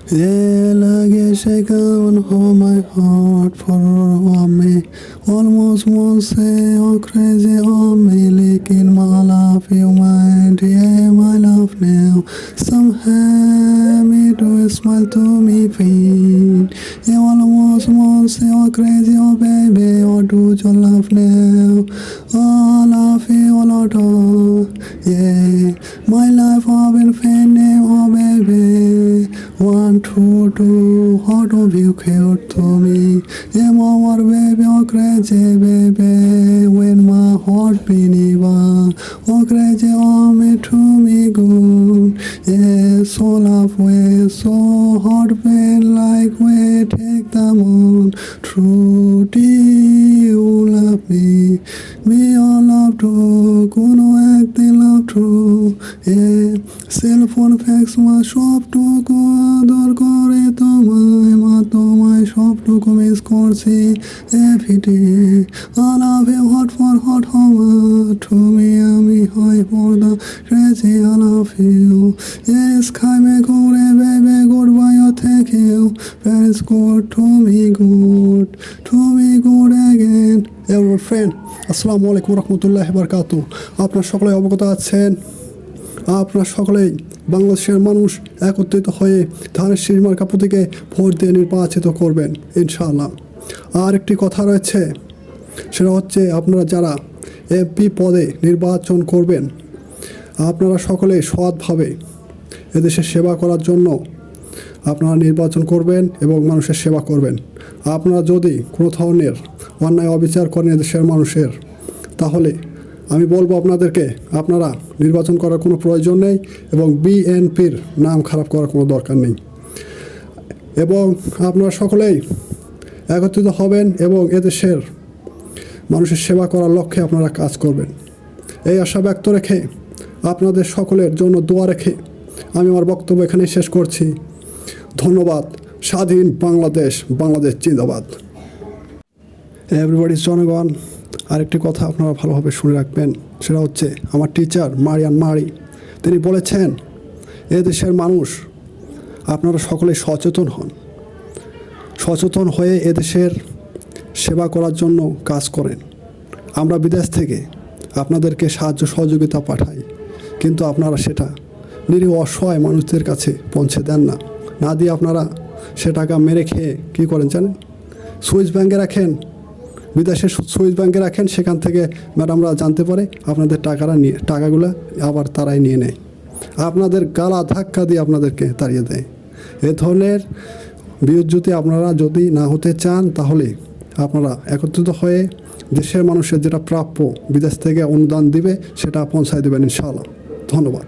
Yeah, like a shaken on my heart for me. Almost won't say oh crazy on me, leaking my love, you mind, yeah, my love now. Somehow me do a smile to me pain. Yeah, almost won't say oh crazy, oh baby, oh do your love now. Oh, I love you a lot, oh, yeah. My life I've been finding, oh baby. One, two, how do you care to me? I'm our baby, oh crazy baby. When my heart beneath, oh crazy, oh me to me good. Yeah, so love way, so hard pain like we take the moon. True, you love me. Me all love to, কোনো একদিন love true. Yeah, cell phone fax my shop to go. আদর করে তোমায় সবটুকু miss করছি এভিডে আলাভে hot for hot হওয়া তুমি আমি হয় পর্দা ক্রেজি আলাভ ইউ এস খাইমে ঘুরে বেবে good bye thank you Paris good তুমি গুড অ্যাগেন এভার ফ্রেন্ড আসসালামু আলাইকুম রহমতুল্লাহি বারাকাতুহু আপনারা সকলে অবগত আছেন আপনারা সকলেই বাংলাদেশের মানুষ একত্রিত হয়ে ধানের শীষ মার্কা প্রতীকে ভোট দিয়ে নির্বাচিত করবেন ইনশাআল্লাহ। আর একটি কথা রয়েছে, সেটা হচ্ছে আপনারা যারা এমপি পদে নির্বাচন করবেন আপনারা সকলে সৎভাবে এদেশের সেবা করার জন্য আপনারা নির্বাচন করবেন এবং মানুষের সেবা করবেন। আপনারা যদি কোনো ধরনের অন্যায় অবিচার করেন এদেশের মানুষের, তাহলে আমি বলবো আপনাদেরকে আপনারা নির্বাচন করার কোনো প্রয়োজন নেই এবং বিএনপির নাম খারাপ করার কোনো দরকার নেই এবং আপনারা সকলেই একত্রিত হবেন এবং এদেশের মানুষের সেবা করার লক্ষ্যে আপনারা কাজ করবেন। এই আশা ব্যক্ত রেখে আপনাদের সকলের জন্য দোয়া রেখে আমি আমার বক্তব্য এখানে শেষ করছি। ধন্যবাদ। স্বাধীন বাংলাদেশ জিন্দাবাদ। এভরিবডি জনগণ, আরেকটি কথা আপনারা ভালোভাবে শুনে রাখবেন, সেটা হচ্ছে আমার টিচার মারিয়ান মারি তিনি বলেছেন এদেশের মানুষ আপনারা সকলে সচেতন হয়ে এদেশের সেবা করার জন্য কাজ করেন। আমরা বিদেশ থেকে আপনাদেরকে সাহায্য সহযোগিতা পাঠাই, কিন্তু আপনারা সেটা নিরীহ অসহায় মানুষদের কাছে পৌঁছে দেন না দিয়ে আপনারা সে টাকা মেরে খেয়ে কী করেন জানেন? সুইস ব্যাঙ্কে রাখেন, বিদেশের সুইস ব্যাঙ্কে রাখেন, সেখান থেকে ম্যাডামরা জানতে পারে আপনাদের টাকাগুলো আবার তারাই নিয়ে নেয়, আপনাদের গালা ধাক্কা দিয়ে আপনাদেরকে তাড়িয়ে দেয়। এ ধরনের বিদ্যুতে আপনারা যদি না হতে চান তাহলে আপনারা একত্রিত হয়ে দেশের মানুষের যেটা প্রাপ্য বিদেশ থেকে অনুদান দিবে সেটা পৌঁছায় দেবেন ইনশাআল্লাহ। ধন্যবাদ।